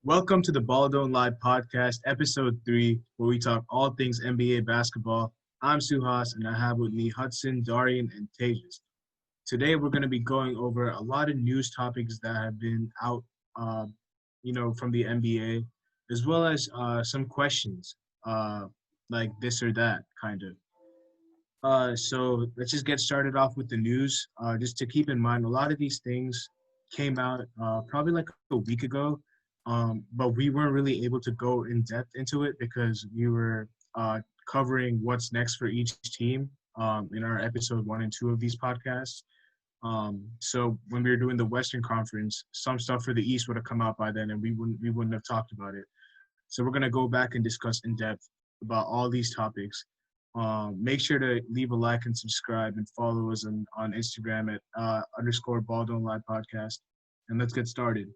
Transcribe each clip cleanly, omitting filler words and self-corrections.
Welcome to the Ball Don't Lie podcast, episode 3, where we talk all things NBA basketball. I'm Suhas, and I have with me Hudson, Darian, and Tejas. Today, we're going to be going over a lot of news topics that have been out, uh, from the NBA, as well as some questions, like this or that, kind of. So let's just get started off with the news. Just to keep in mind, a lot of these things came out probably like a week ago, but we weren't really able to go in depth into it because we were covering what's next for each team in our episode 1 and 2 of these podcasts. So when we were doing the Western Conference, some stuff for the East would have come out by then, and we wouldn't have talked about it. So we're gonna go back and discuss in depth about all these topics. Make sure to leave a like and subscribe and follow us on Instagram at _ Ball Don't Lie podcast. And let's get started.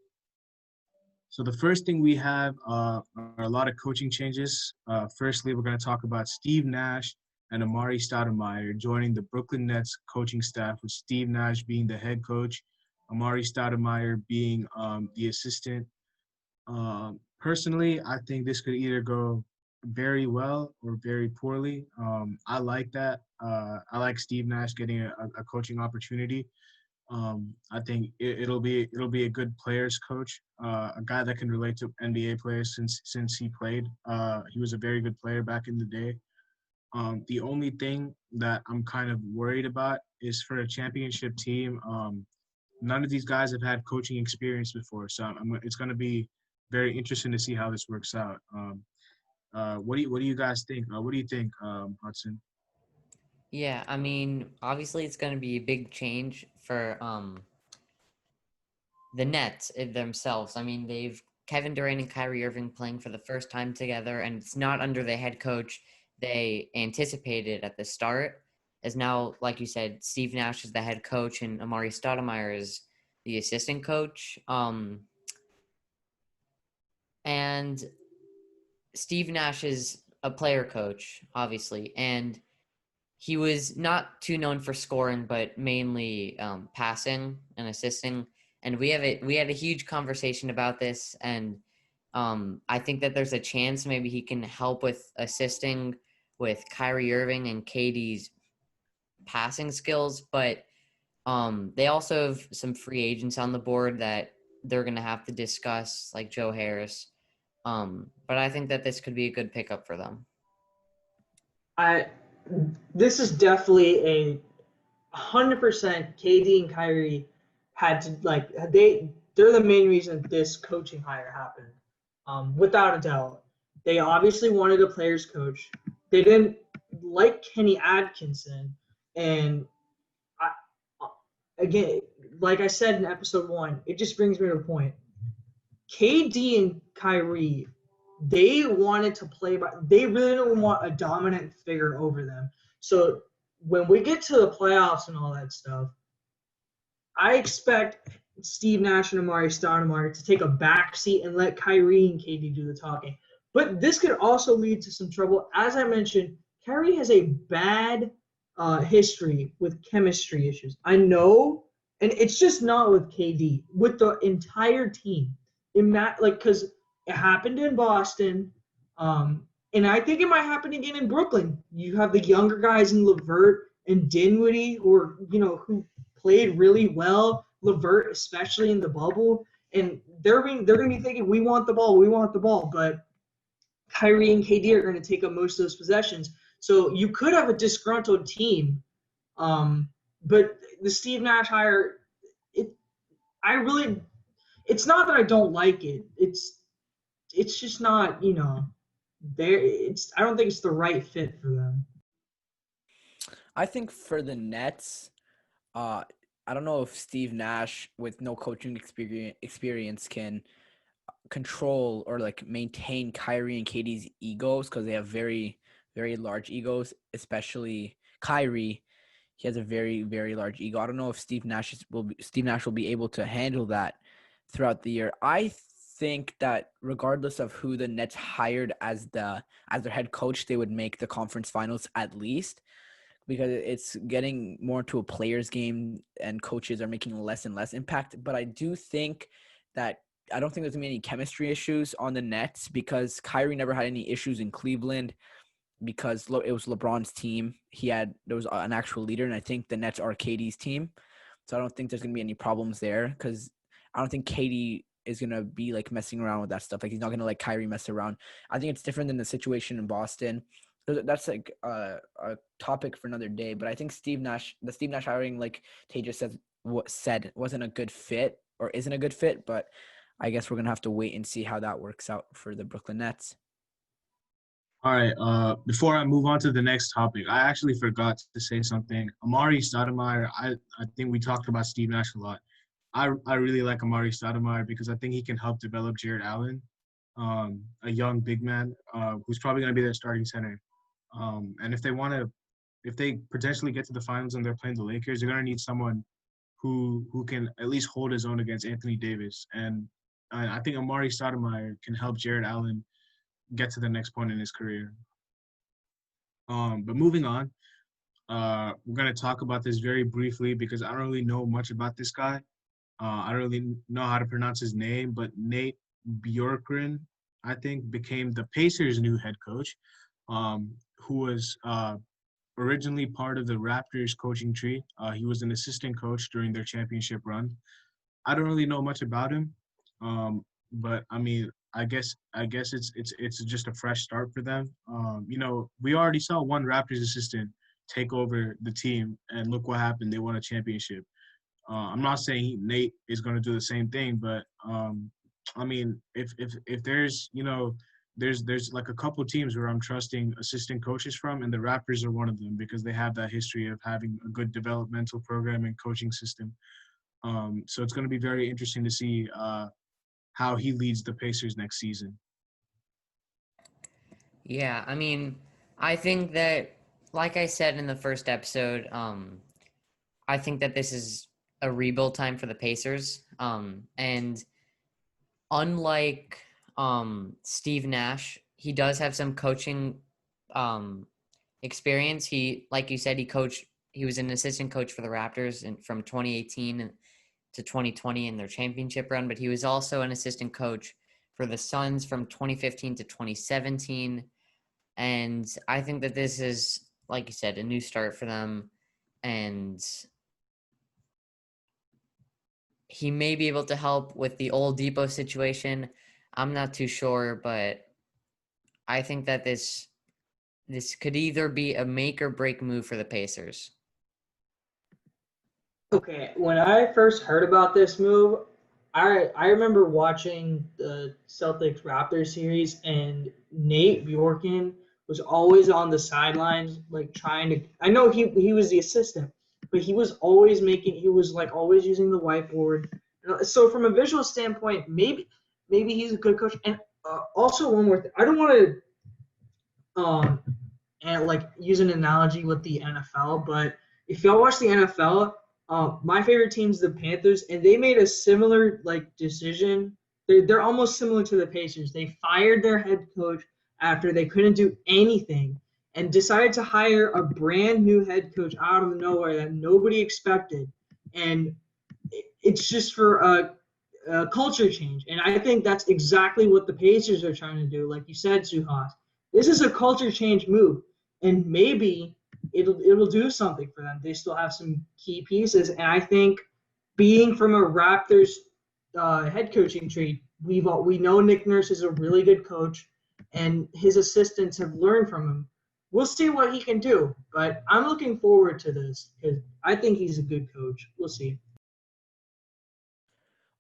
So the first thing we have are a lot of coaching changes. Firstly, we're going to talk about Steve Nash and Amari Stoudemire joining the Brooklyn Nets coaching staff, with Steve Nash being the head coach, Amari Stoudemire being the assistant. Personally, I think this could either go very well or very poorly. I like that. I like Steve Nash getting a coaching opportunity. I think it'll be a good players coach, a guy that can relate to NBA players since he played. He was a very good player back in the day. The only thing that I'm kind of worried about is for a championship team. None of these guys have had coaching experience before, so it's going to be very interesting to see how this works out. What do you guys think? What do you think, Hudson? Yeah, I mean, obviously it's going to be a big change for the Nets themselves. I mean, they've Kevin Durant and Kyrie Irving playing for the first time together, and it's not under the head coach they anticipated at the start. As now, like you said, Steve Nash is the head coach, and Amari Stoudemire is the assistant coach. And Steve Nash is a player coach, obviously, and he was not too known for scoring, but mainly passing and assisting. And we had a huge conversation about this, and I think that there's a chance maybe he can help with assisting with Kyrie Irving and KD's passing skills. But they also have some free agents on the board that they're going to have to discuss, like Joe Harris. But I think that this could be a good pickup for them. I this is definitely a 100% KD and Kyrie had to they're the main reason this coaching hire happened. Without a doubt. They obviously wanted a players coach. They didn't like Kenny Atkinson, and I, again, like I said in episode 1, it just brings me to the point. KD and Kyrie, they wanted to play by. They really don't want a dominant figure over them. So when we get to the playoffs and all that stuff, I expect Steve Nash and Amari Stoudemire to take a back seat and let Kyrie and KD do the talking. But this could also lead to some trouble. As I mentioned, Kyrie has a bad history with chemistry issues. I know, and it's just not with KD, with the entire team. Because it happened in Boston, and I think it might happen again in Brooklyn. You have the younger guys in LeVert and Dinwiddie, who played really well. LeVert, especially in the bubble, and they're going to be thinking, we want the ball. But Kyrie and KD are going to take up most of those possessions. So you could have a disgruntled team. But the Steve Nash hire, it's not that I don't like it. It's just not, I don't think it's the right fit for them. I think for the Nets, I don't know if Steve Nash, with no coaching experience, can control or maintain Kyrie and KD's egos, because they have very, very large egos, especially Kyrie. He has a very, very large ego. I don't know if Steve Nash will be able to handle that throughout the year. I think that regardless of who the Nets hired as their head coach, they would make the conference finals at least, because it's getting more into a player's game and coaches are making less and less impact. But I do think that I don't think there's gonna be any chemistry issues on the Nets because Kyrie never had any issues in Cleveland because it was LeBron's team. There was an actual leader, and I think the Nets are KD's team. So I don't think there's gonna be any problems there because I don't think KD is gonna be like messing around with that stuff. Like he's not gonna let Kyrie mess around. I think it's different than the situation in Boston. That's like a topic for another day. But I think the Steve Nash hiring, like Tejas said, wasn't a good fit or isn't a good fit. But I guess we're gonna have to wait and see how that works out for the Brooklyn Nets. All right. Before I move on to the next topic, I actually forgot to say something. Amari Stoudemire, I think we talked about Steve Nash a lot. I really like Amari Stoudemire because I think he can help develop Jared Allen, a young big man who's probably going to be their starting center. And if they potentially get to the finals and they're playing the Lakers, they're going to need someone who can at least hold his own against Anthony Davis. And I think Amari Stoudemire can help Jared Allen get to the next point in his career. But moving on, we're going to talk about this very briefly because I don't really know much about this guy. I don't really know how to pronounce his name, but Nate Bjorkrin, I think, became the Pacers' new head coach, who was originally part of the Raptors coaching tree. He was an assistant coach during their championship run. I don't really know much about him, but I mean, I guess it's just a fresh start for them. We already saw one Raptors assistant take over the team, and look what happened. They won a championship. I'm not saying Nate is going to do the same thing, but I mean, if there's there's like a couple teams where I'm trusting assistant coaches from, and the Raptors are one of them because they have that history of having a good developmental program and coaching system. So it's going to be very interesting to see how he leads the Pacers next season. Yeah, I mean, I think that, like I said in the first episode, I think that this is a rebuild time for the Pacers. And unlike Steve Nash, he does have some coaching experience. He, like you said, he was an assistant coach for the Raptors from 2018 to 2020 in their championship run, but he was also an assistant coach for the Suns from 2015 to 2017. And I think that this is, like you said, a new start for them. And he may be able to help with the old Depot situation. I'm not too sure, but I think that this could either be a make or break move for the Pacers. Okay, when I first heard about this move, I remember watching the Celtics Raptors series, and Nate Bjorkrin was always on the sidelines, like trying to. I know he was the assistant, but he was always always using the whiteboard. So from a visual standpoint, maybe he's a good coach. And also one more thing, I don't want to and like use an analogy with the NFL, but if y'all watch the NFL. My favorite team's the Panthers, and they made a similar decision. They're almost similar to the Pacers. They fired their head coach after they couldn't do anything, and decided to hire a brand new head coach out of nowhere that nobody expected. And it's just for a culture change. And I think that's exactly what the Pacers are trying to do. Like you said, Suhas, this is a culture change move, and maybe it'll do something for them. They still have some key pieces, and I think being from a Raptors head coaching tree, we know Nick Nurse is a really good coach, and his assistants have learned from him. We'll see what he can do, but I'm looking forward to this because I think he's a good coach. We'll see.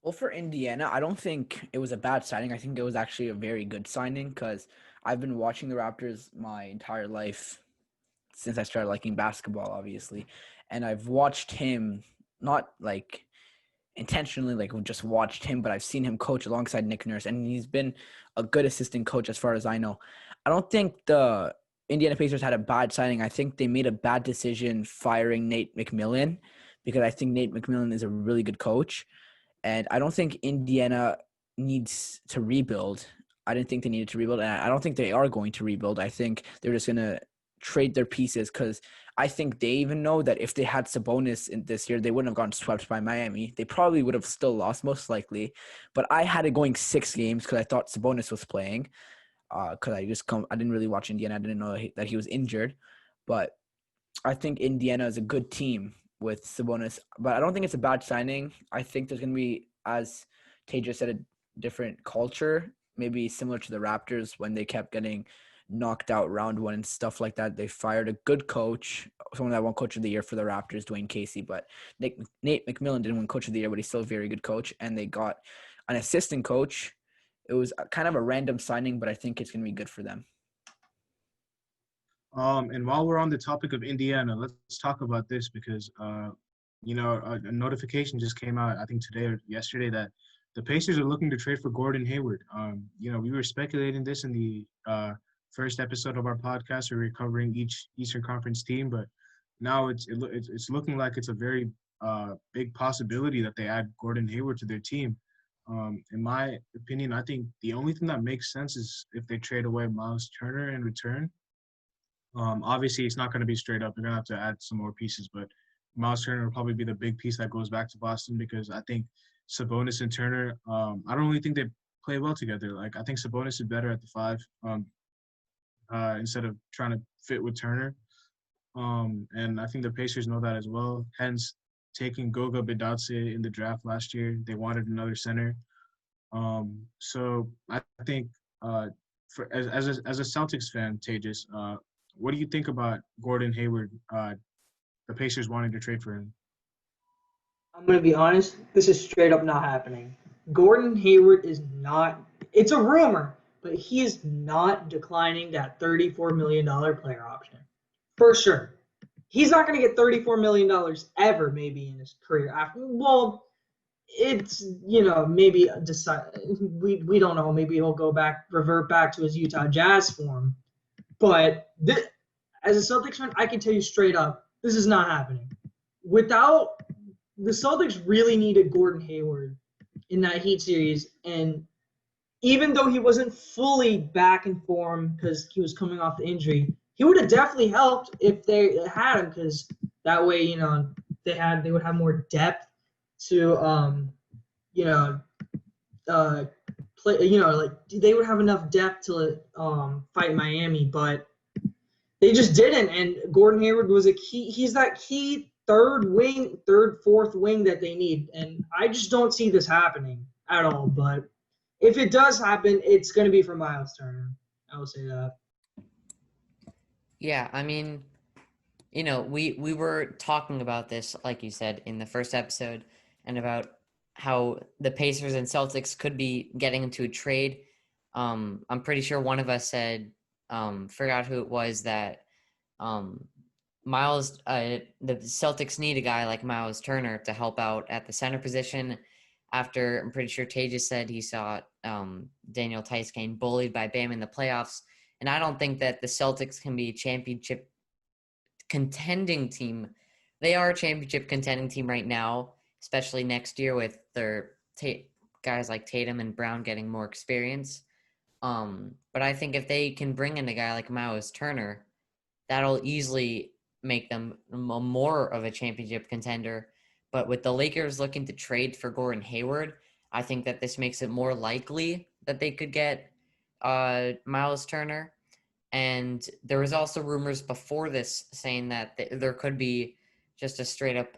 Well, for Indiana, I don't think it was a bad signing. I think it was actually a very good signing because I've been watching the Raptors my entire life since I started liking basketball, obviously. And I've watched him, not like intentionally, like just watched him, but I've seen him coach alongside Nick Nurse, and he's been a good assistant coach as far as I know. I don't think the Indiana Pacers had a bad signing. I think they made a bad decision firing Nate McMillan because I think Nate McMillan is a really good coach. And I don't think Indiana needs to rebuild. I didn't think they needed to rebuild, and I don't think they are going to rebuild. I think they're just going to trade their pieces, because I think they even know that if they had Sabonis in this year, they wouldn't have gotten swept by Miami. They probably would have still lost, most likely. But I had it going 6 games because I thought Sabonis was playing. Because I didn't really watch Indiana. I didn't know that he was injured. But I think Indiana is a good team with Sabonis. But I don't think it's a bad signing. I think there's going to be, as Tejas said, a different culture, maybe similar to the Raptors when they kept getting knocked out round 1 and stuff like that. They fired a good coach, someone that won Coach of the Year for the Raptors, Dwayne Casey. But Nate McMillan didn't win Coach of the Year, but he's still a very good coach. And they got an assistant coach. It was kind of a random signing, but I think it's going to be good for them. And while we're on the topic of Indiana, let's talk about this because, a notification just came out, I think today or yesterday, that the Pacers are looking to trade for Gordon Hayward. We were speculating this in the first episode of our podcast where we were covering each Eastern Conference team, but now it's looking like it's a very big possibility that they add Gordon Hayward to their team. In my opinion, I think the only thing that makes sense is if they trade away Miles Turner in return. Obviously, it's not going to be straight up. They're going to have to add some more pieces, but Miles Turner will probably be the big piece that goes back to Boston because I think Sabonis and Turner, I don't really think they play well together. Like, I think Sabonis is better at the 5 instead of trying to fit with Turner. And I think the Pacers know that as well. Hence, taking Goga Bitadze in the draft last year, they wanted another center. So I think as a Celtics fan, Tejas, what do you think about Gordon Hayward, the Pacers wanting to trade for him? I'm going to be honest. This is straight up not happening. Gordon Hayward is not – it's a rumor, but he is not declining that $34 million player option. For sure. He's not going to get $34 million ever maybe in his career. It's, maybe we don't know. Maybe he'll revert back to his Utah Jazz form. But as a Celtics fan, I can tell you straight up, this is not happening. The Celtics really needed Gordon Hayward in that Heat series, and even though he wasn't fully back in form because he was coming off the injury, he would have definitely helped if they had him because that way, they would have more depth to play. They would have enough depth to fight Miami, but they just didn't. And Gordon Hayward was a key. He's that key fourth wing that they need. And I just don't see this happening at all. But if it does happen, it's going to be for Miles Turner. I will say that. Yeah, I mean, we were talking about this, like you said, in the first episode, and about how the Pacers and Celtics could be getting into a trade. I'm pretty sure one of us said, forgot who it was, that Miles, the Celtics need a guy like Miles Turner to help out at the center position. After, I'm pretty sure Tejas said he saw Daniel Tice getting bullied by Bam in the playoffs. And I don't think that the Celtics can be a championship contending team. They are a championship contending team right now, especially next year with their guys like Tatum and Brown getting more experience. But I think if they can bring in a guy like Miles Turner, that'll easily make them more of a championship contender. But with the Lakers looking to trade for Gordon Hayward, I think that this makes it more likely that they could get Miles Turner. And there was also rumors before this saying that there could be just a straight up,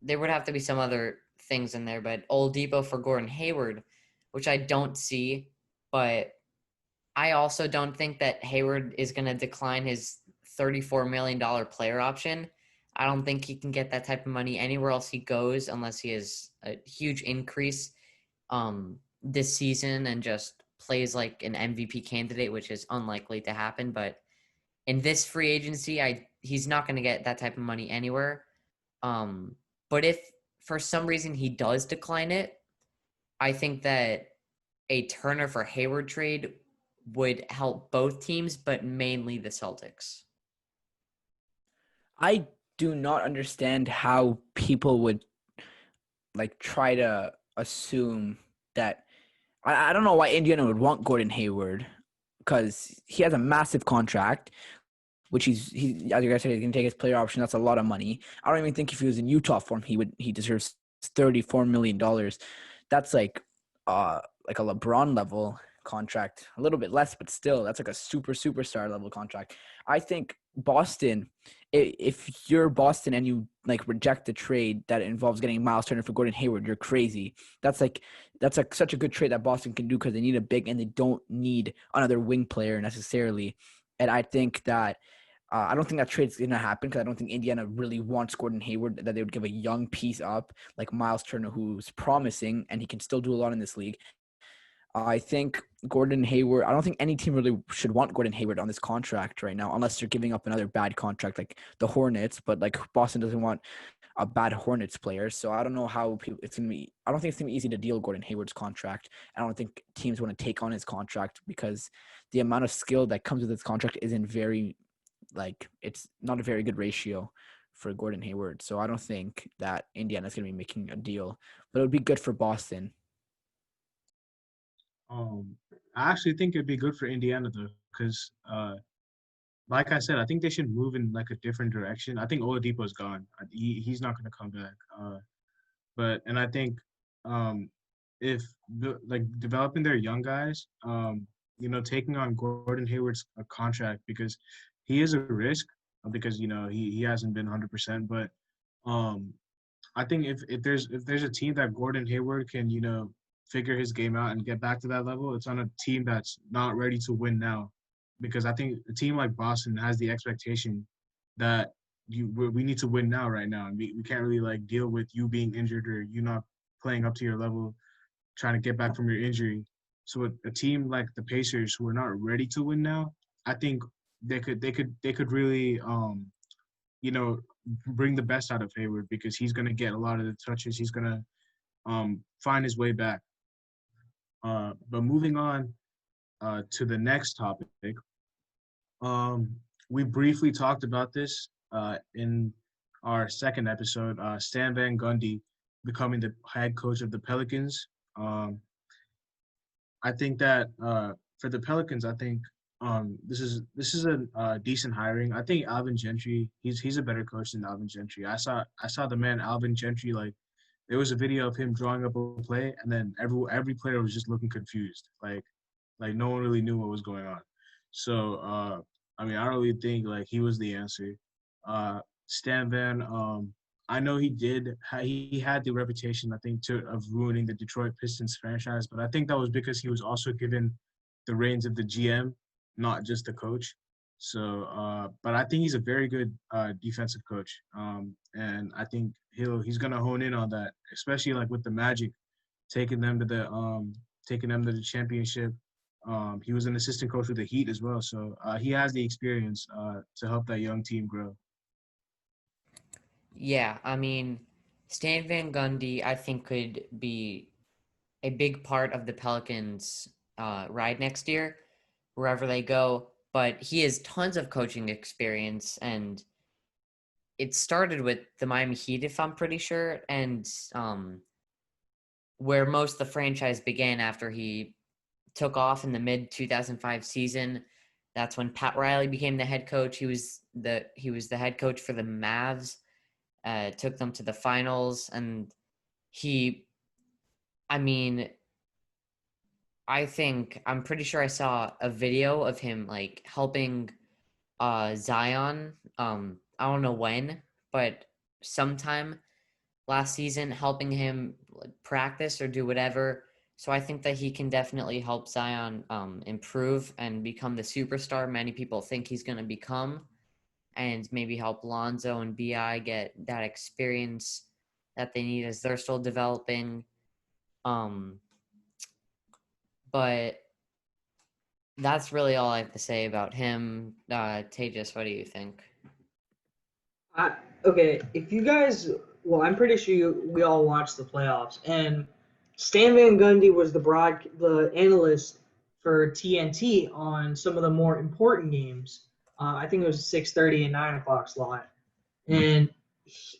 there would have to be some other things in there, but Oladipo for Gordon Hayward, which I don't see. But I also don't think that Hayward is going to decline his $34 million player option. I don't think he can get that type of money anywhere else he goes unless he has a huge increase this season and just plays like an MVP candidate, which is unlikely to happen. But in this free agency, he's not going to get that type of money anywhere. But if for some reason he does decline it, I think that a Turner for Hayward trade would help both teams, but mainly the Celtics. I do not understand how people would try to assume that. I don't know why Indiana would want Gordon Hayward because he has a massive contract. which he's as you guys said, he's gonna take his player option. That's a lot of money. I don't even think if he was in Utah form, he deserves $34 million. That's like a LeBron level contract, a little bit less, but still, that's like a superstar level contract. I think Boston, if you're Boston and you like reject the trade that involves getting Miles Turner for Gordon Hayward, you're crazy. That's such a good trade that Boston can do because they need a big and they don't need another wing player necessarily. And I think that I don't think that trade's going to happen because I don't think Indiana really wants Gordon Hayward, that they would give a young piece up like Miles Turner, who's promising and he can still do a lot in this league. I think Gordon Hayward, I don't think any team really should want Gordon Hayward on this contract right now, unless they're giving up another bad contract like the Hornets, but like Boston doesn't want a bad Hornets player. So I don't know how it's going to be. I don't think it's going to be easy to deal Gordon Hayward's contract. I don't think teams want to take on his contract because the amount of skill that comes with this contract isn't very, it's not a very good ratio for Gordon Hayward. So I don't think that Indiana's going to be making a deal, but it would be good for Boston. I actually think it'd be good for Indiana though, because like I said, I think they should move in like a different direction. I think Oladipo's gone. He's not going to come back. And I think if developing their young guys, taking on Gordon Hayward's contract, because he is a risk because he hasn't been 100%. But I think if there's a team that Gordon Hayward can figure his game out and get back to that level, it's on a team that's not ready to win now. Because I think a team like Boston has the expectation that we need to win now, right now. And we can't really deal with you being injured or you not playing up to your level, trying to get back from your injury. So a team like the Pacers, who are not ready to win now, I think they could really bring the best out of Hayward, because he's going to get a lot of the touches. He's going to find his way back. But moving on to the next topic, we briefly talked about this in our second episode, Stan Van Gundy becoming the head coach of the Pelicans. I think that for the Pelicans, I think this is a decent hiring. I think Alvin Gentry, he's a better coach than Alvin Gentry. I saw the man Alvin Gentry, there was a video of him drawing up a play, and then every player was just looking confused, like no one really knew what was going on. So I don't really think he was the answer. Stan Van, I know he had the reputation, I think, of ruining the Detroit Pistons franchise, but I think that was because he was also given the reins of the GM, not just the coach. So, but I think he's a very good defensive coach, and I think he's gonna hone in on that, especially with the Magic, taking them to the championship. He was an assistant coach with the Heat as well, so he has the experience to help that young team grow. Yeah, Stan Van Gundy, I think, could be a big part of the Pelicans' ride next year, wherever they go. But he has tons of coaching experience, and it started with the Miami Heat, if I'm pretty sure, and where most of the franchise began after he took off in the mid-2005 season. That's when Pat Riley became the head coach. He was the head coach for the Mavs, took them to the finals, and I'm pretty sure I saw a video of him helping Zion. I don't know when, but sometime last season, helping him practice or do whatever. So I think that he can definitely help Zion improve and become the superstar many people think he's going to become, and maybe help Lonzo and BI get that experience that they need as they're still developing. But that's really all I have to say about him. Tejas, what do you think? Okay, if you guys, I'm pretty sure we all watched the playoffs, and Stan Van Gundy was the analyst for TNT on some of the more important games. I think it was 6:30 and 9 o'clock slot. And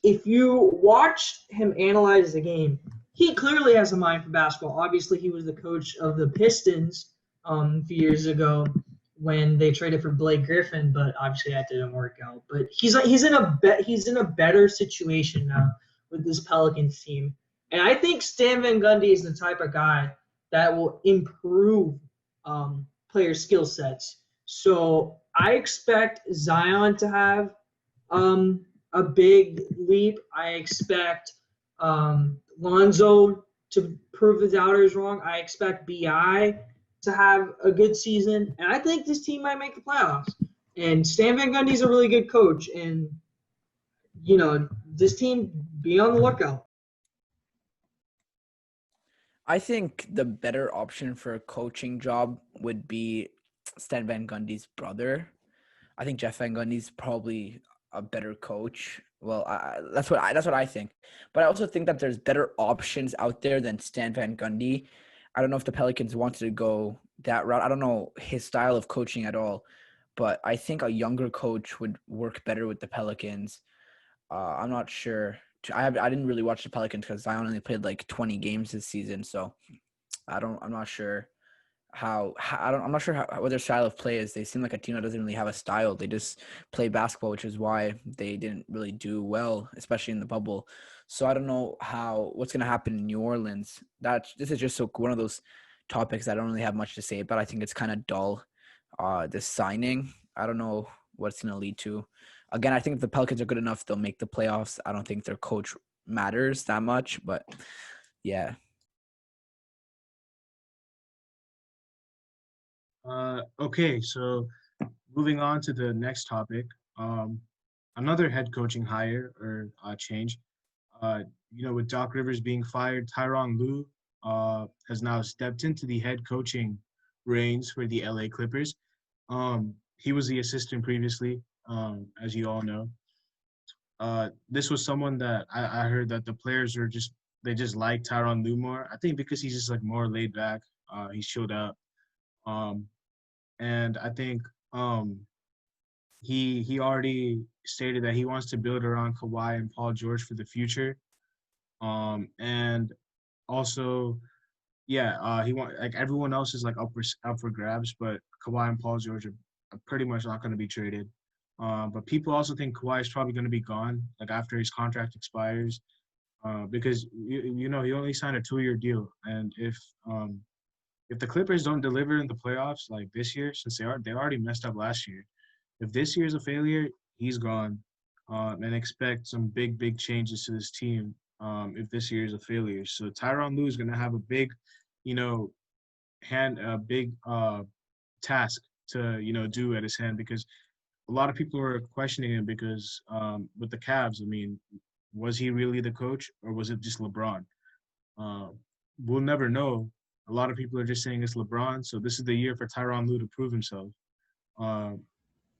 if you watch him analyze the game, he clearly has a mind for basketball. Obviously, he was the coach of the Pistons a few years ago. when they traded for Blake Griffin, but obviously that didn't work out. But he's in a better situation now with this Pelicans team, and I think Stan Van Gundy is the type of guy that will improve player skill sets. So I expect Zion to have a big leap. I expect Lonzo to prove the doubters wrong. I expect Bi to have a good season, and I think this team might make the playoffs. And Stan Van Gundy's a really good coach, and this team, be on the lookout. I think the better option for a coaching job would be Stan Van Gundy's brother. I think Jeff Van Gundy's probably a better coach. Well, that's what I think. But I also think that there's better options out there than Stan Van Gundy. I don't know if the Pelicans wanted to go that route. I don't know his style of coaching at all, but I think a younger coach would work better with the Pelicans. I'm not sure. I didn't really watch the Pelicans because Zion only played like 20 games this season, so I'm not sure I'm not sure what their style of play is. They seem like a team that doesn't really have a style. They just play basketball, which is why they didn't really do well, especially in the bubble. So I don't know what's going to happen in New Orleans. This is just one of those topics I don't really have much to say about. I think it's kind of dull. This signing, I don't know what it's going to lead to. Again, I think if the Pelicans are good enough, they'll make the playoffs. I don't think their coach matters that much, but yeah. Okay, so moving on to the next topic, another head coaching hire or change. With Doc Rivers being fired, Tyronn Lue has now stepped into the head coaching reins for the LA Clippers. He was the assistant previously, as you all know. This was someone that I heard that the players they just like Tyronn Lue more. I think because he's just like more laid back. He's chilled out. And I think he already stated that he wants to build around Kawhi and Paul George for the future. And also, yeah, he want like everyone else is like up for grabs, but Kawhi and Paul George are pretty much not going to be traded. But people also think Kawhi is probably going to be gone like after his contract expires, because he only signed a 2-year deal, and if the Clippers don't deliver in the playoffs like this year, since they already messed up last year, if this year is a failure, he's gone, and expect some big changes to this team if this year is a failure. So Tyronn Lue is going to have a big, big task to do at his hand, because a lot of people are questioning him because with the Cavs, I mean, was he really the coach or was it just LeBron? We'll never know. A lot of people are just saying it's LeBron, so this is the year for Tyronn Lue to prove himself.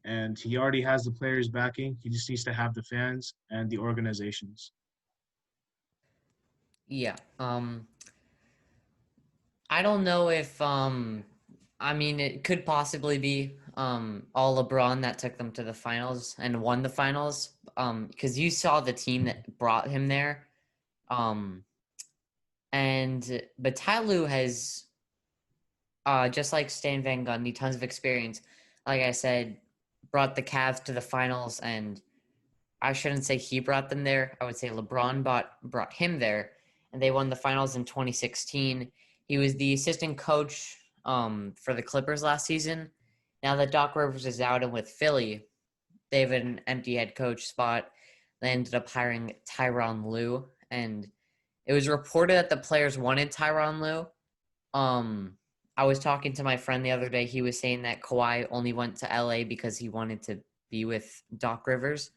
And he already has the players backing. He just needs to have the fans and the organizations. Yeah. I don't know if it could possibly be all LeBron that took them to the finals and won the finals. Because you saw the team that brought him there. But Ty Lue has just like Stan Van Gundy, tons of experience. Like I said, brought the Cavs to the finals, and I shouldn't say he brought them there. I would say LeBron brought him there, and they won the finals in 2016. He was the assistant coach for the Clippers last season. Now that Doc Rivers is out and with Philly, they have an empty head coach spot. They ended up hiring Tyronn Lue, and it was reported that the players wanted Tyronn Lue. I was talking to my friend the other day. He was saying that Kawhi only went to LA because he wanted to be with Doc Rivers.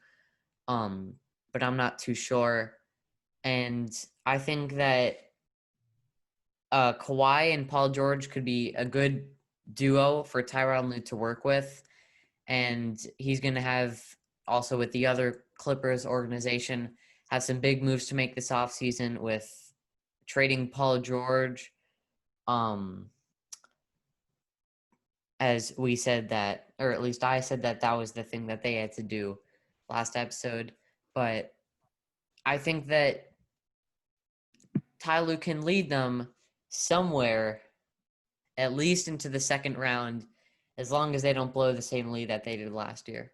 But I'm not too sure. And I think that Kawhi and Paul George could be a good duo for Tyronn Lue to work with. And he's going to have, also with the other Clippers organization, have some big moves to make this offseason with trading Paul George. As we said that, or at least I said that was the thing that they had to do last episode. But I think that Ty Lue can lead them somewhere, at least into the second round. as long as they don't blow the same lead that they did last year.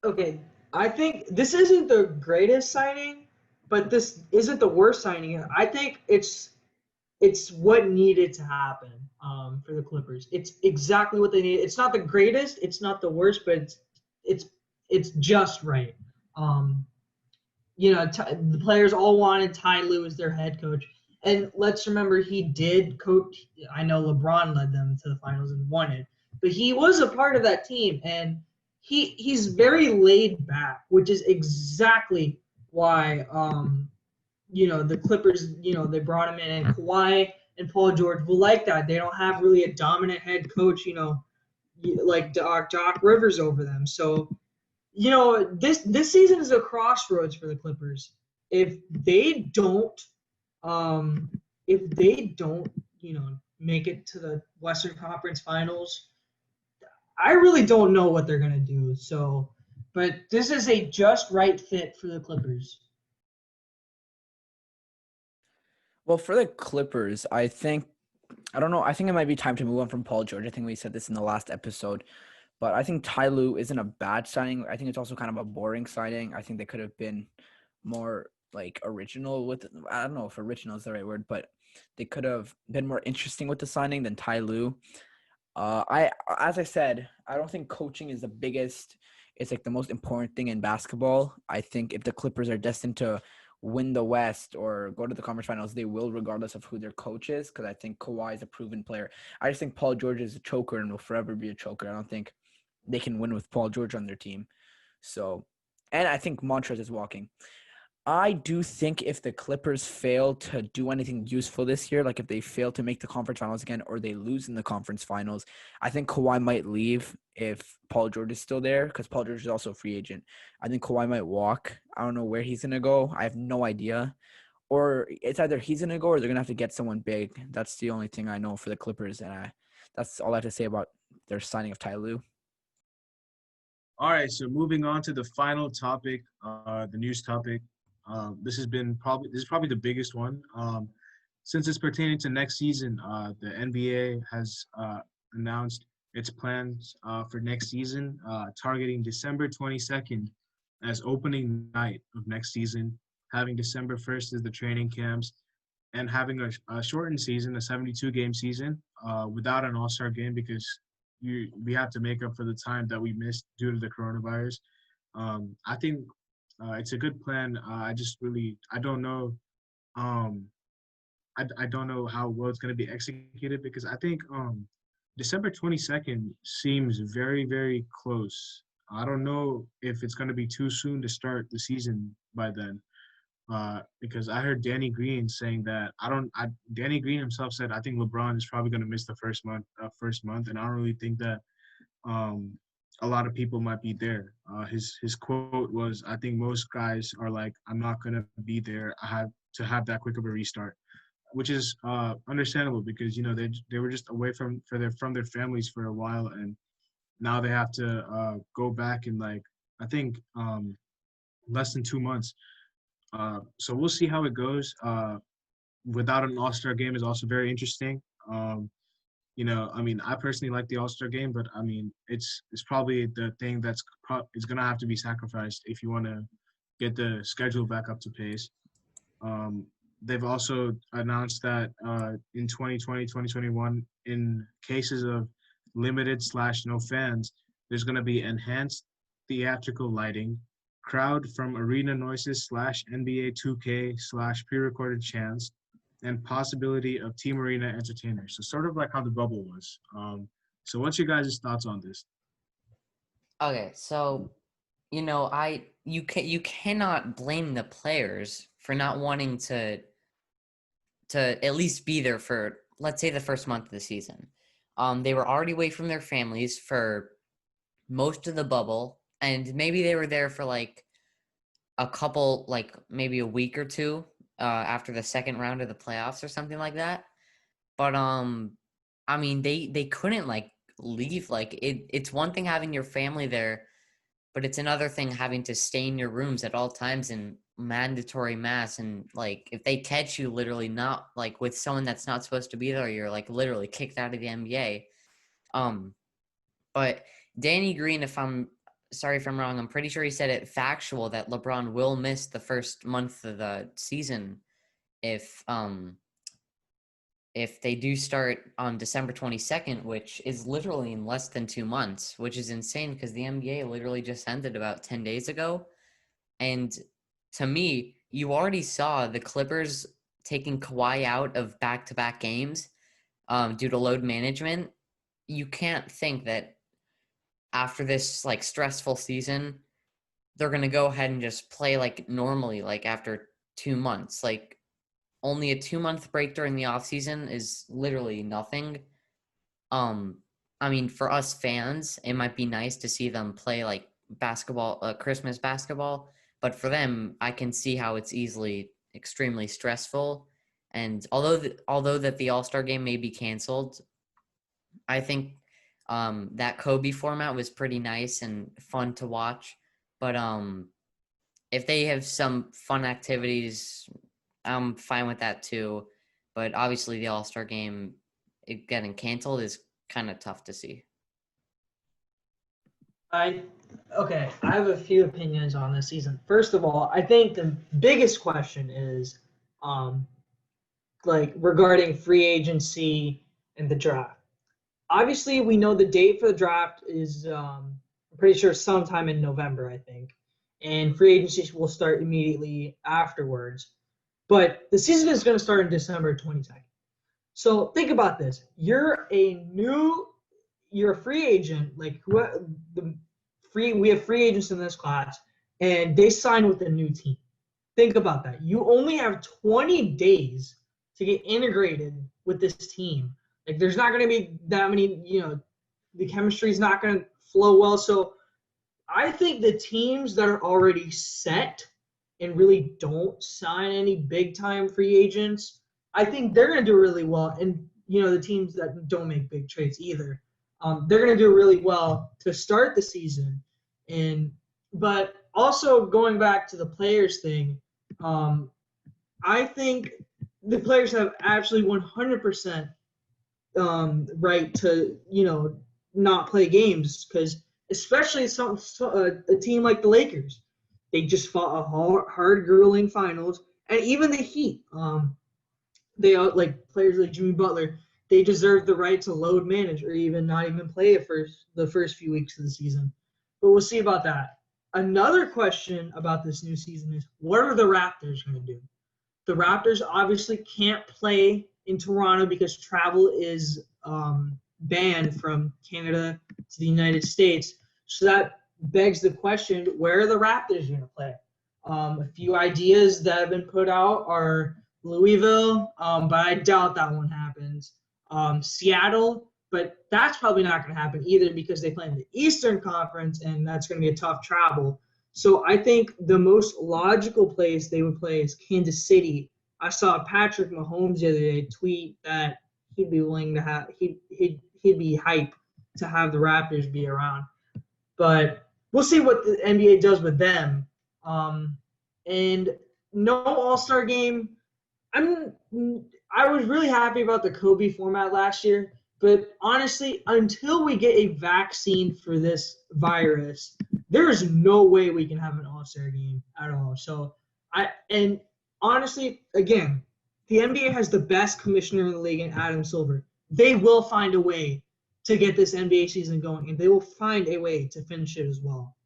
Okay, I think this isn't the greatest signing, but this isn't the worst signing. I think it's what needed to happen for the Clippers. It's exactly what they need. It's not the greatest, it's not the worst, but it's just right. Um, the players all wanted Ty Lue as their head coach. And let's remember, he did coach. I know LeBron led them to the finals and won it, but he was a part of that team, and he's very laid back, which is exactly why the Clippers, they brought him in, and Kawhi and Paul George will like that. They don't have really a dominant head coach, like Doc Rivers over them. So this season is a crossroads for the Clippers. If they don't, um, make it to the Western Conference Finals, I really don't know what they're gonna do. So, but this is a just right fit for the Clippers. Well, for the Clippers, I don't know. I think it might be time to move on from Paul George. I think we said this in the last episode. But I think Ty Lue isn't a bad signing. I think it's also kind of a boring signing. I think they could have been more like original with – I don't know if original is the right word, but they could have been more interesting with the signing than Ty Lue. As I said, I don't think coaching is the biggest – it's like the most important thing in basketball. I think if the Clippers are destined to win the West or go to the conference finals, they will regardless of who their coach is, because I think Kawhi is a proven player. I just think Paul George is a choker and will forever be a choker. I don't think they can win with Paul George on their team. So, and I think Montrezl is walking. I do think if the Clippers fail to do anything useful this year, like if they fail to make the conference finals again or they lose in the conference finals, I think Kawhi might leave if Paul George is still there, because Paul George is also a free agent. I think Kawhi might walk. I don't know where he's going to go. I have no idea. Or it's either he's going to go or they're going to have to get someone big. That's the only thing I know for the Clippers, and that's all I have to say about their signing of Ty Lue. All right, so moving on to the final topic, the news topic. This is probably the biggest one. Since it's pertaining to next season, the NBA has announced its plans for next season, targeting December 22nd as opening night of next season, having December 1st as the training camps, and having a shortened season, a 72-game season, without an All-Star game because we have to make up for the time that we missed due to the coronavirus. I think it's a good plan. I don't know. I don't know how well it's going to be executed because I think December 22nd seems very, very close. I don't know if it's going to be too soon to start the season by then. Because I heard Danny Green saying that Danny Green himself said I think LeBron is probably going to miss the first month, and I don't really think that a lot of people might be there. His quote was, "I think most guys are like, I'm not going to be there. I have to have that quick of a restart," which is understandable because they were just away from their families for a while, and now they have to go back in I think less than 2 months. So we'll see how it goes. Without an All-Star game is also very interesting. I personally like the All-Star game, but it's probably the thing it's gonna have to be sacrificed if you want to get the schedule back up to pace. They've also announced that in 2020, 2021, in cases of limited/no fans, there's gonna be enhanced theatrical lighting, crowd from arena noises /NBA 2K /pre-recorded chants, and possibility of team arena entertainers. So sort of like how the bubble was. So what's your guys' thoughts on this? Okay, so you cannot blame the players for not wanting to at least be there for, let's say, the first month of the season. They were already away from their families for most of the bubble, and maybe they were there for a couple, maybe a week or two after the second round of the playoffs or something like that. But they couldn't leave. It's one thing having your family there, but it's another thing having to stay in your rooms at all times in mandatory masks. And if they catch you literally not with someone that's not supposed to be there, you're literally kicked out of the NBA. But Danny Green, sorry if I'm wrong, I'm pretty sure he said it factual that LeBron will miss the first month of the season if they do start on December 22nd, which is literally in less than 2 months, which is insane because the NBA literally just ended about 10 days ago. And to me, you already saw the Clippers taking Kawhi out of back-to-back games due to load management. You can't think that after this like stressful season, they're going to go ahead and just play like normally, like after 2 months. Like only a 2-month break during the off season is literally nothing. I mean, for us fans, it might be nice to see them play like basketball, Christmas basketball, but for them, I can see how it's easily extremely stressful. And although that the All-Star game may be canceled, I think that Kobe format was pretty nice and fun to watch. But if they have some fun activities, I'm fine with that too. But obviously the All-Star game getting canceled is kind of tough to see. I have a few opinions on this season. First of all, I think the biggest question is like regarding free agency and the draft. Obviously, we know the date for the draft is I'm pretty sure sometime in November, I think. And free agency will start immediately afterwards. But the season is going to start in December 22nd. So think about this. You're a free agent, like we have free agents in this class, and they sign with a new team. Think about that. You only have 20 days to get integrated with this team. Like there's not going to be that many, the chemistry is not going to flow well. So I think the teams that are already set and really don't sign any big time free agents, I think they're going to do really well. And, the teams that don't make big trades either, they're going to do really well to start the season. But also going back to the players thing, I think the players have absolutely 100% right to, not play games because especially a team like the Lakers, they just fought a hard, grueling finals, and even the Heat, they like players like Jimmy Butler, they deserve the right to load manage or even not even play the first few weeks of the season. But we'll see about that. Another question about this new season is, what are the Raptors going to do? The Raptors obviously can't play in Toronto because travel is banned from Canada to the United States. So that begs the question, where are the Raptors going to play? A few ideas that have been put out are Louisville, but I doubt that one happens. Seattle, but that's probably not going to happen either because they play in the Eastern Conference, and that's going to be a tough travel. So I think the most logical place they would play is Kansas City. I saw Patrick Mahomes the other day tweet that he'd be willing to have he'd be hype to have the Raptors be around. But we'll see what the NBA does with them. And no All-Star game. I was really happy about the Kobe format last year, but honestly, until we get a vaccine for this virus, there is no way we can have an All-Star game at all. So honestly, again, the NBA has the best commissioner in the league in Adam Silver. They will find a way to get this NBA season going, and they will find a way to finish it as well.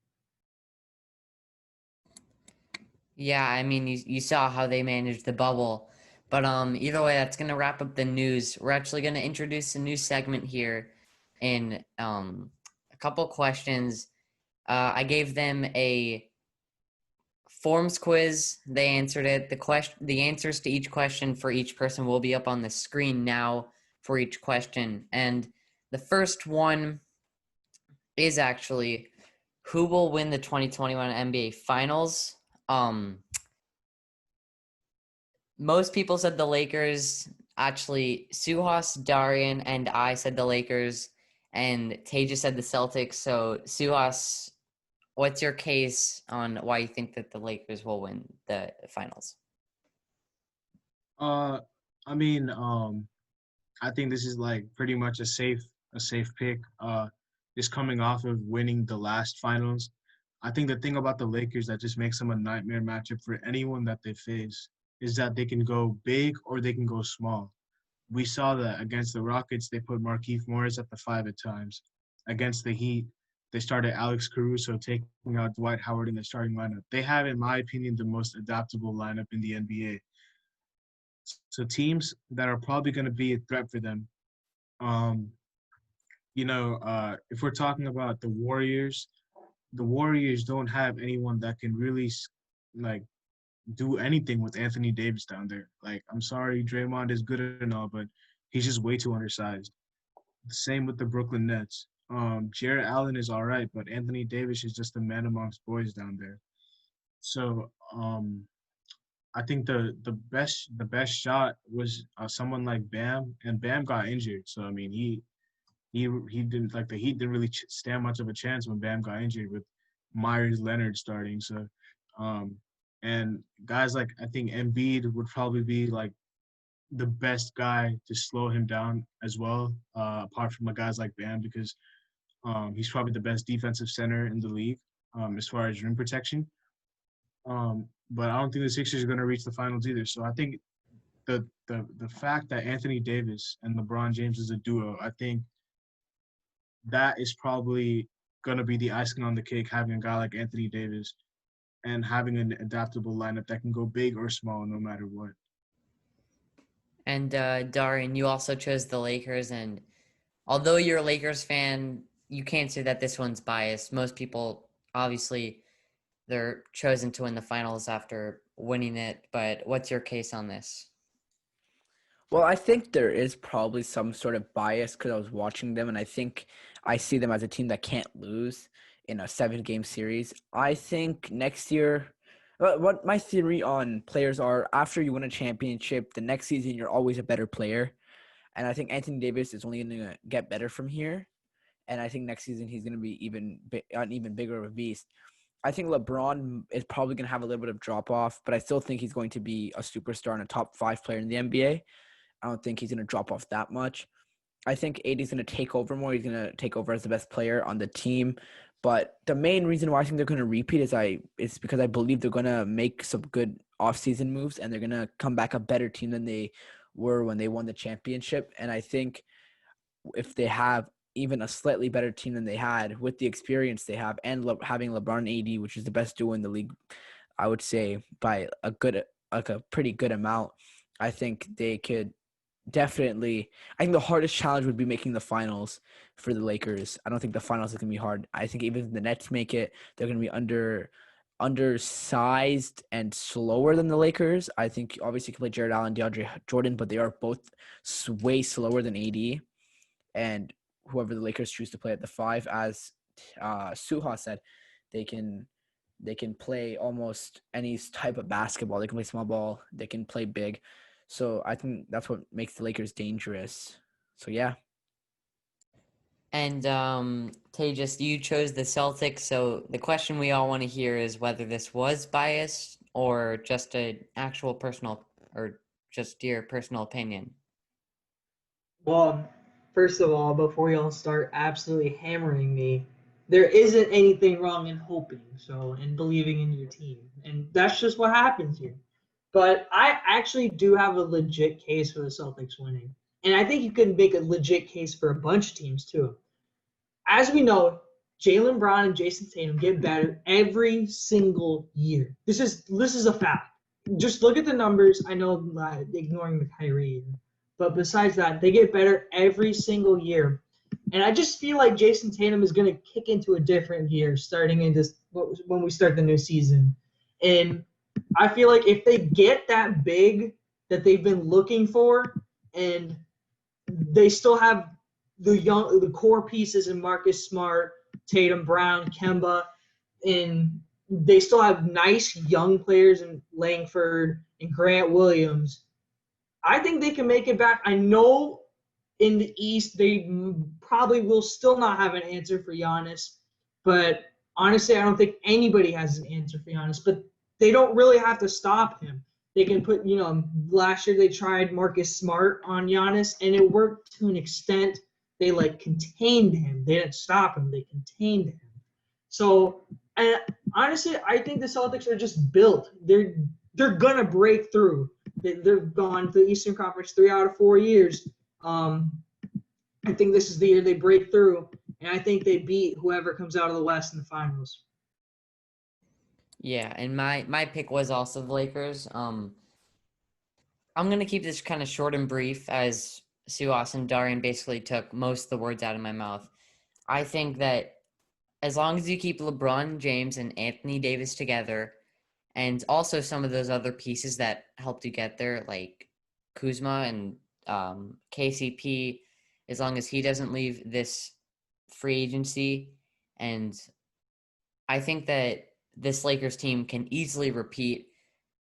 Yeah, I mean, you saw how they managed the bubble. But either way, that's going to wrap up the news. We're actually going to introduce a new segment here in a couple questions. I gave them a forms quiz. They answered it. The answers to each question for each person will be up on the screen now for each question. And the first one is actually, who will win the 2021 NBA Finals? Most people said the Lakers. Actually, Suhas, Darian, and I said the Lakers, and Tejas said the Celtics. So, Suhas, what's your case on why you think that the Lakers will win the finals? I think this is like pretty much a safe a safe pick. Just coming off of winning the last finals. I think the thing about the Lakers that just makes them a nightmare matchup for anyone that they face is that they can go big or they can go small. We saw that against the Rockets, they put Markieff Morris at the 5 at times. Against the Heat, they started Alex Caruso taking out Dwight Howard in the starting lineup. They have, in my opinion, the most adaptable lineup in the NBA. So teams that are probably going to be a threat for them, um, if we're talking about the Warriors don't have anyone that can really like do anything with Anthony Davis down there. Like, I'm sorry, Draymond is good and all, but he's just way too undersized. Same with the Brooklyn Nets. Jarrett Allen is all right, but Anthony Davis is just a man amongst boys down there. So I think the best shot was someone like Bam, and Bam got injured. So I mean he didn't like the Heat didn't really stand much of a chance when Bam got injured with Myers Leonard starting. So and guys like I think Embiid would probably be like the best guy to slow him down as well, apart from the guys like Bam, because he's probably the best defensive center in the league as far as rim protection. But I don't think the Sixers are going to reach the finals either. So I think the fact that Anthony Davis and LeBron James is a duo, I think that is probably going to be the icing on the cake, having a guy like Anthony Davis and having an adaptable lineup that can go big or small no matter what. And Darian, you also chose the Lakers, and although you're a Lakers fan, you can't say that this one's biased. Most people, obviously, they're chosen to win the finals after winning it, but what's your case on this? Well, I think there is probably some sort of bias because I was watching them, and I think I see them as a team that can't lose in a 7-game series. I think next year, what my theory on players are, after you win a championship, the next season you're always a better player. And I think Anthony Davis is only going to get better from here. And I think next season he's going to be an even bigger of a beast. I think LeBron is probably going to have a little bit of drop off, but I still think he's going to be a superstar and a top 5 player in the NBA. I don't think he's going to drop off that much. I think AD is going to take over more. He's going to take over as the best player on the team. But the main reason why I think they're going to repeat is because I believe they're going to make some good offseason moves and they're going to come back a better team than they were when they won the championship. And I think if they have even a slightly better team than they had with the experience they have and having LeBron and AD, which is the best duo in the league, I would say by a pretty good amount, I think they could definitely. I think the hardest challenge would be making the finals for the Lakers. I don't think the finals is going to be hard. I think even if the Nets make it, they're going to be undersized and slower than the Lakers. I think obviously you can play Jared Allen, DeAndre Jordan, but they are both way slower than AD. And whoever the Lakers choose to play at the 5, as Suha said, they can play almost any type of basketball. They can play small ball. They can play big. So I think that's what makes the Lakers dangerous. So, yeah. And Tejas, you chose the Celtics. So the question we all want to hear is whether this was biased or just an actual personal or just your personal opinion. Well, first of all, before y'all start absolutely hammering me, there isn't anything wrong in hoping and believing in your team. And that's just what happens here. But I actually do have a legit case for the Celtics winning. And I think you can make a legit case for a bunch of teams too. As we know, Jaylen Brown and Jason Tatum get better every single year. This is a fact. Just look at the numbers. I know I'm not ignoring the Kyrie, but besides that, they get better every single year. And I just feel like Jason Tatum is going to kick into a different gear starting in when we start the new season. And I feel like if they get that big that they've been looking for, and they still have the core pieces in Marcus Smart, Tatum, Brown, Kemba, and they still have nice young players in Langford and Grant Williams, I think they can make it back. I know in the East they probably will still not have an answer for Giannis, but honestly, I don't think anybody has an answer for Giannis. But they don't really have to stop him. They can put, last year they tried Marcus Smart on Giannis, and it worked to an extent. they like contained him. They didn't stop him. They contained him. So, and honestly, I think the Celtics are just built. They're gonna break through. They've gone to the Eastern Conference 3 out of 4 years. I think this is the year they break through, and I think they beat whoever comes out of the West in the finals. Yeah, and my pick was also the Lakers. I'm gonna keep this kind of short and brief, as Suhas and Darian basically took most of the words out of my mouth. I think that as long as you keep LeBron James and Anthony Davis together, and also some of those other pieces that helped you get there, like Kuzma and KCP, as long as he doesn't leave this free agency, and I think that this Lakers team can easily repeat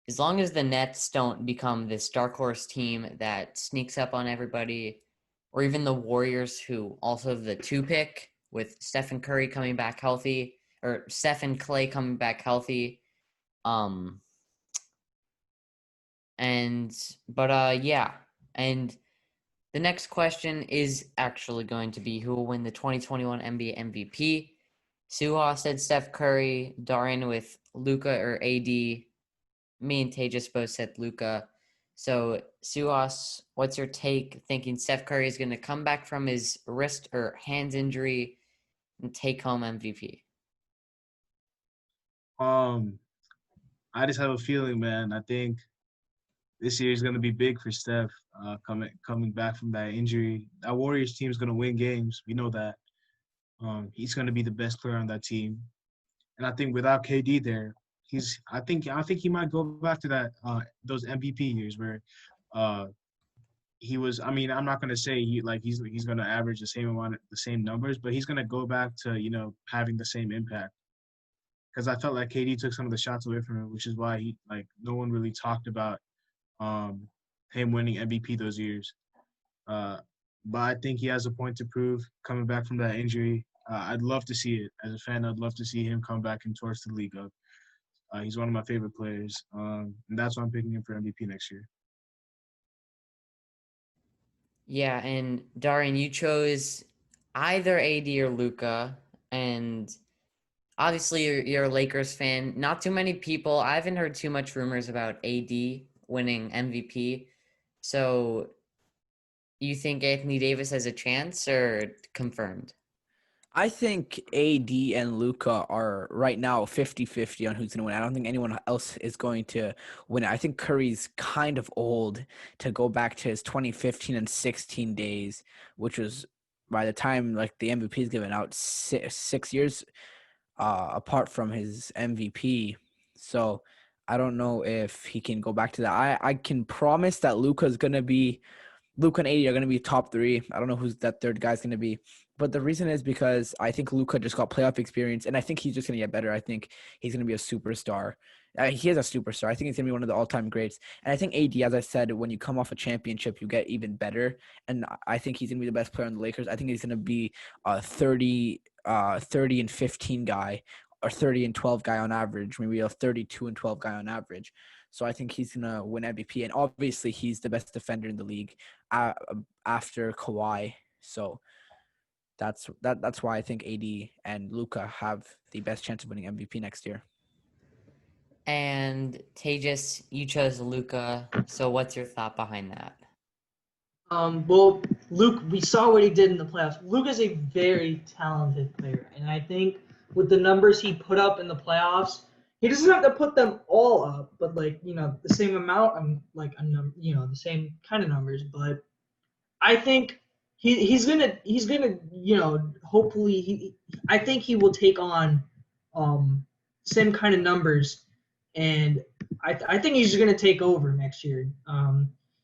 as long as the Nets don't become this dark horse team that sneaks up on everybody, or even the Warriors, who also have the 2 pick with Stephen Curry coming back healthy, or Stephen Clay coming back healthy. Yeah. And the next question is actually going to be who will win the 2021 NBA MVP. Suha said Steph Curry, Darian with Luka or AD. Me and Tejas both said Luka. So, Suhas, what's your take thinking Steph Curry is going to come back from his wrist or hands injury and take home MVP? I just have a feeling, man. I think this year is going to be big for Steph. Coming back from that injury, that Warriors team is going to win games. We know that. He's going to be the best player on that team, and I think without KD there, I think he might go back to that those MVP years where he was. I mean, I'm not going to say he's going to average the same numbers, but he's going to go back to having the same impact. Because I felt like KD took some of the shots away from him, which is why no one really talked about him winning MVP those years. But I think he has a point to prove coming back from that injury. I'd love to see it. As a fan, I'd love to see him come back and torch the league up. He's one of my favorite players, and that's why I'm picking him for MVP next year. Yeah, and Darian, you chose either AD or Luka, and obviously you're a Lakers fan. Not too many people. I haven't heard too much rumors about AD winning MVP. So you think Anthony Davis has a chance, or confirmed? I think AD and Luka are right now 50-50 on who's going to win. I don't think anyone else is going to win it. I think Curry's kind of old to go back to his 2015 and 16 days, which was by the time the MVP is given out 6 years apart from his MVP. So I don't know if he can go back to that. I can promise that Luka and AD are going to be top 3. I don't know who's that third guy's going to be. But the reason is because I think Luka just got playoff experience, and I think he's just going to get better. I think he's going to be a superstar. He is a superstar. I think he's going to be one of the all-time greats. And I think AD, as I said, when you come off a championship, you get even better. And I think he's going to be the best player on the Lakers. I think he's going to be a 30 and 15 guy, or 30 and 12 guy on average, maybe a 32 and 12 guy on average. So I think he's going to win MVP. And obviously, he's the best defender in the league after Kawhi. So that's why I think AD and Luka have the best chance of winning MVP next year. And Tejas, you chose Luka. So what's your thought behind that? Well, Luke, we saw what he did in the playoffs. Luke is a very talented player, and I think with the numbers he put up in the playoffs, he doesn't have to put them all up, but the same amount, the same kind of numbers. But I think he's gonna hopefully I think he will take on same kind of numbers, and I think he's gonna take over next year.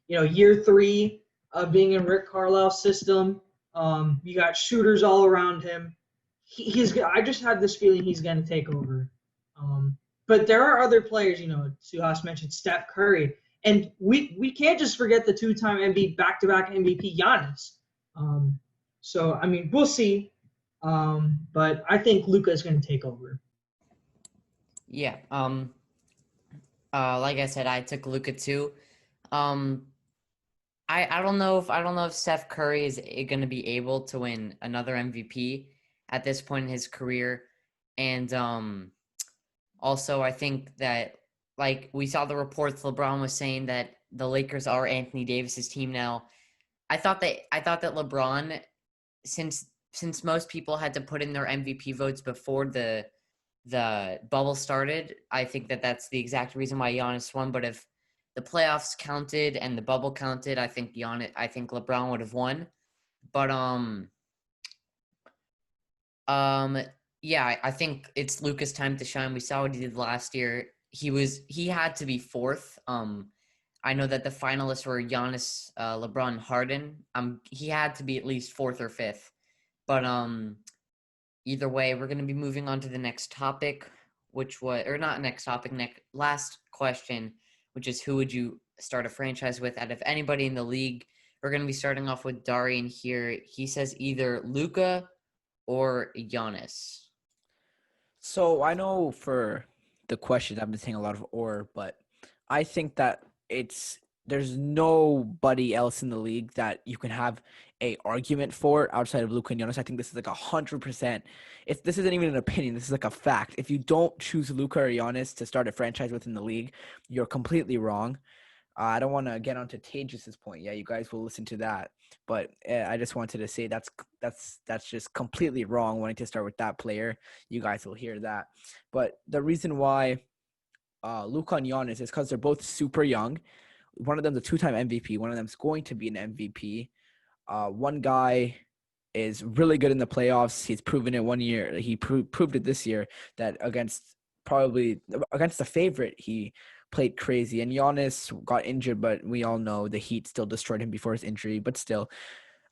Year 3 of being in Rick Carlisle's system, you got shooters all around him. I just have this feeling he's gonna take over. But there are other players, Suhas mentioned Steph Curry. And we can't just forget the 2-time back-to-back MVP Giannis. So, I mean, we'll see. But I think Luka is going to take over. Yeah. Like I said, I took Luka too. I don't know if Steph Curry is going to be able to win another MVP at this point in his career, and also I think that like we saw the reports, LeBron was saying that the Lakers are Anthony Davis's team now. I thought that LeBron, since most people had to put in their MVP votes before the bubble started, I think that that's the exact reason why Giannis won. But if the playoffs counted and the bubble counted, I think LeBron would have won. But yeah, I think it's Luka's time to shine. We saw what he did last year. He had to be fourth. I know that the finalists were Giannis, LeBron, Harden. He had to be at least fourth or fifth. But either way, we're going to be moving on to the next topic, last question, which is who would you start a franchise with out of anybody in the league? We're going to be starting off with Darian here. He says either Luka or Giannis. So I know for the questions I've been saying a lot of but I think that there's nobody else in the league that you can have a argument for outside of Luka and Giannis. I think this is like 100%. This isn't even an opinion. This is like a fact. If you don't choose Luka or Giannis to start a franchise within the league, you're completely wrong. I don't want to get onto Tages's point. Yeah, you guys will listen to that. But I just wanted to say that's just completely wrong wanting to start with that player. You guys will hear that. But the reason why Luka and Giannis is because they're both super young. One of them's a two-time MVP. One of them's going to be an MVP. One guy is really good in the playoffs. He's proven it one year. He proved it this year that against the favorite, he played crazy. And Giannis got injured, but we all know the Heat still destroyed him before his injury. But still,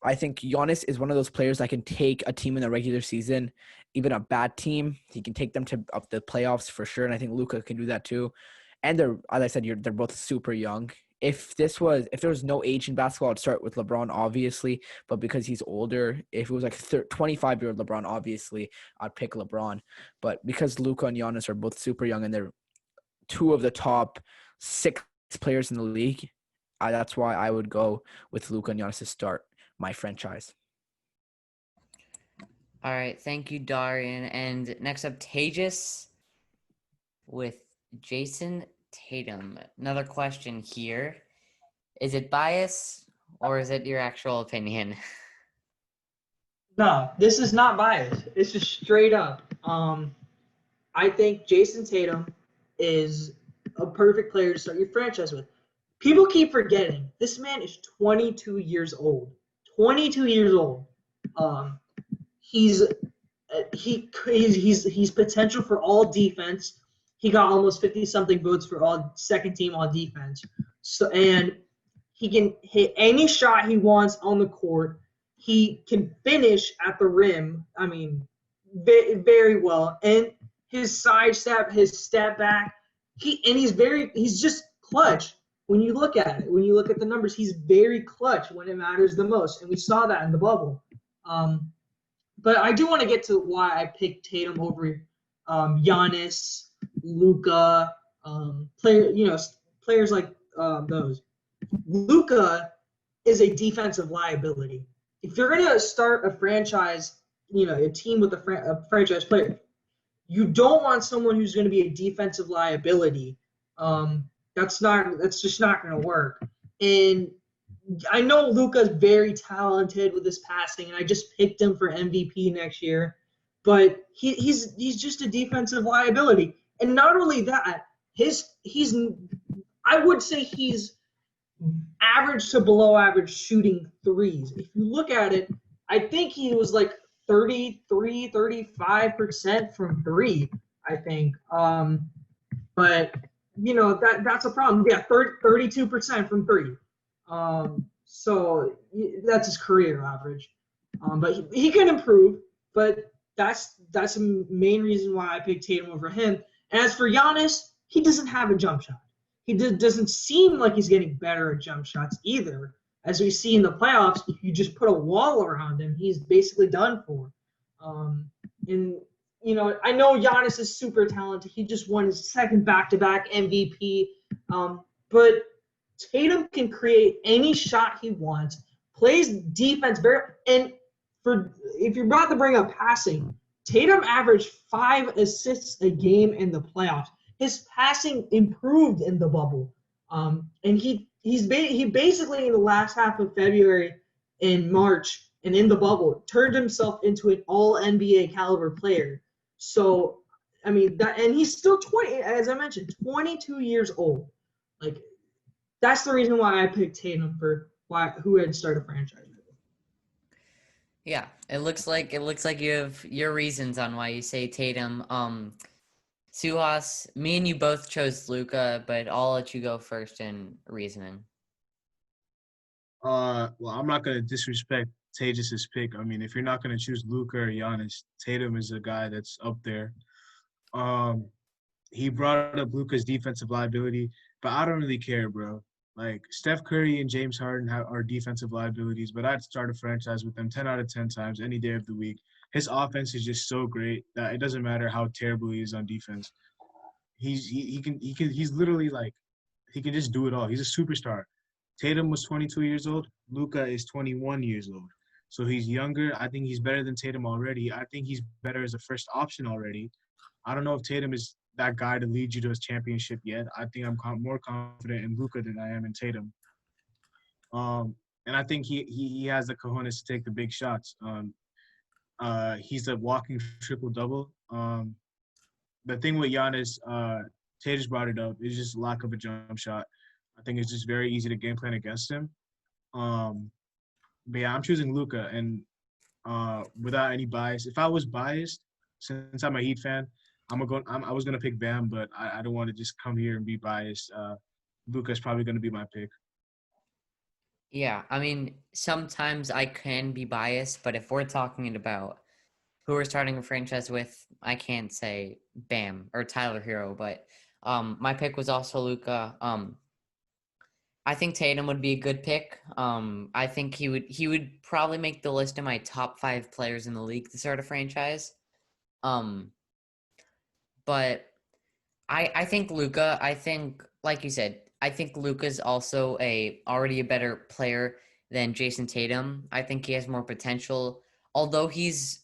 I think Giannis is one of those players that can take a team in the regular season, even a bad team. He can take them to up the playoffs for sure. And I think Luka can do that too. And they're, as I said, they're both super young. If there was no age in basketball, I'd start with LeBron, obviously. But because he's older, if it was like 25-year-old LeBron, obviously, I'd pick LeBron. But because Luka and Giannis are both super young and they're two of the top 6 players in the league, that's why I would go with Luka and Giannis to start my franchise. All right. Thank you, Darian. And next up, Tejas with Jason Tatum. Another question here. Is it bias or is it your actual opinion? No, this is not biased. It's just straight up. I think Jason Tatum is a perfect player to start your franchise with. People keep forgetting this man is 22 years old. 22 years old. He's potential for all defense. He got almost 50-something votes for all second team all defense. So, and he can hit any shot he wants on the court. He can finish at the rim. I mean, very well. And his sidestep, his step back, he's just clutch. When you look at it, when you look at the numbers, he's very clutch when it matters the most. And we saw that in the bubble. But I do want to get to why I picked Tatum over Giannis, Luka, players like those. Luka is a defensive liability. If you're going to start a franchise, a team with a franchise player, you don't want someone who's going to be a defensive liability. That's just not going to work. And I know Luka's very talented with his passing, and I just picked him for MVP next year. But he's just a defensive liability. And not only that, I would say he's average to below average shooting threes. If you look at it, I think he was like 35% from three, I think. But that's a problem. Yeah, 32% from three. So that's his career average. But he can improve. But that's the main reason why I picked Tatum over him. And as for Giannis, he doesn't have a jump shot. He doesn't seem like he's getting better at jump shots either. As we see in the playoffs, if you just put a wall around him, he's basically done for. I know Giannis is super talented. He just won his second back-to-back MVP. But Tatum can create any shot he wants, plays defense and if you're about to bring up passing, Tatum averaged 5 assists a game in the playoffs. His passing improved in the bubble, and he basically in the last half of February and March and in the bubble turned himself into an all NBA caliber player. So I mean that, and he's still 20, as I mentioned, 22 years old. Like that's the reason why I picked Tatum for who had started a franchise. Yeah, it looks like you have your reasons on why you say Tatum. Suhas, me and you both chose Luka, but I'll let you go first in reasoning. Well, I'm not gonna disrespect Tejas' pick. I mean, if you're not gonna choose Luka or Giannis, Tatum is a guy that's up there. He brought up Luka's defensive liability, but I don't really care, bro. Like Steph Curry and James Harden are defensive liabilities, but I'd start a franchise with them 10 out of 10 times any day of the week. His offense is just so great that it doesn't matter how terrible he is on defense. He's literally like he can just do it all. He's a superstar. Tatum was 22 years old. Luka is 21 years old. So he's younger. I think he's better than Tatum already. I think he's better as a first option already. I don't know if Tatum is that guy to lead you to his championship yet. I think I'm more confident in Luka than I am in Tatum. And I think he has the cojones to take the big shots. He's a walking triple-double. The thing with Giannis, Tatum brought it up, is just lack of a jump shot. I think it's just very easy to game plan against him. But yeah, I'm choosing Luka, and without any bias. If I was biased, since I'm a Heat fan, I was gonna pick Bam, but I don't want to just come here and be biased. Luka's probably gonna be my pick. Yeah, I mean, sometimes I can be biased, but if we're talking about who we're starting a franchise with, I can't say Bam or Tyler Hero, but my pick was also Luka. I think Tatum would be a good pick. I think he would probably make the list of my top 5 players in the league to start a franchise. But I think Luka, like you said, I think Luka's also already a better player than Jason Tatum. I think he has more potential. Although he's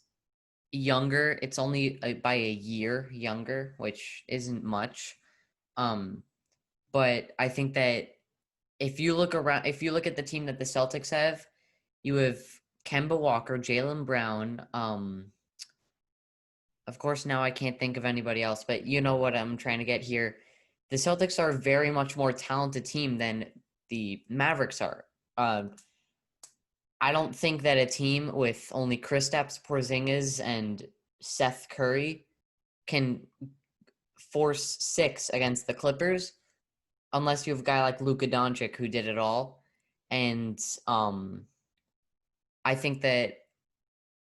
younger, it's only by a year younger, which isn't much. But I think that if you look at the team that the Celtics have, you have Kemba Walker, Jaylen Brown. Of course, now I can't think of anybody else, but you know what I'm trying to get here. The Celtics are a very much more talented team than the Mavericks are. I don't think that a team with only Kristaps Porzingis and Seth Curry can force 6 against the Clippers unless you have a guy like Luka Doncic who did it all. And I think that,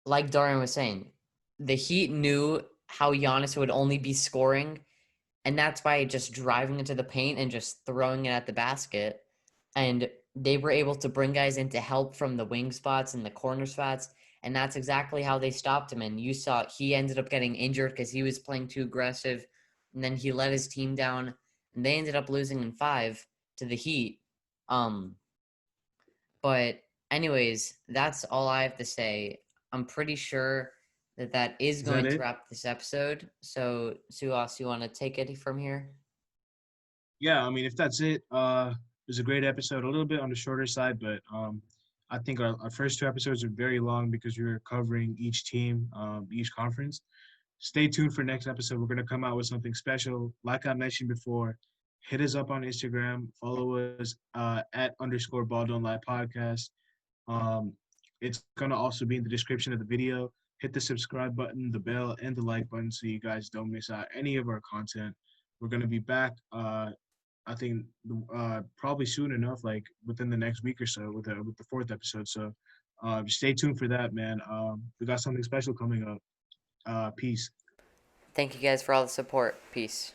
like Darian was saying, the Heat knew how Giannis would only be scoring, and that's by just driving into the paint and just throwing it at the basket. And they were able to bring guys in to help from the wing spots and the corner spots, and that's exactly how they stopped him. And you saw he ended up getting injured because he was playing too aggressive, and then he let his team down, and they ended up losing in 5 to the Heat. But anyways, that's all I have to say. I'm pretty sure that is going to wrap this episode. So, Suhas, you want to take it from here? Yeah, I mean, if that's it, it was a great episode. A little bit on the shorter side, but I think our first 2 episodes are very long because we were covering each team, each conference. Stay tuned for next episode. We're going to come out with something special. Like I mentioned before, hit us up on Instagram. Follow us at _BallDon'tLie podcast. It's going to also be in the description of the video. Hit the subscribe button, the bell, and the like button so you guys don't miss out any of our content. We're going to be back, I think, probably soon enough, like within the next week or so with the 4th episode. So just stay tuned for that, man. We got something special coming up. Peace. Thank you guys for all the support. Peace.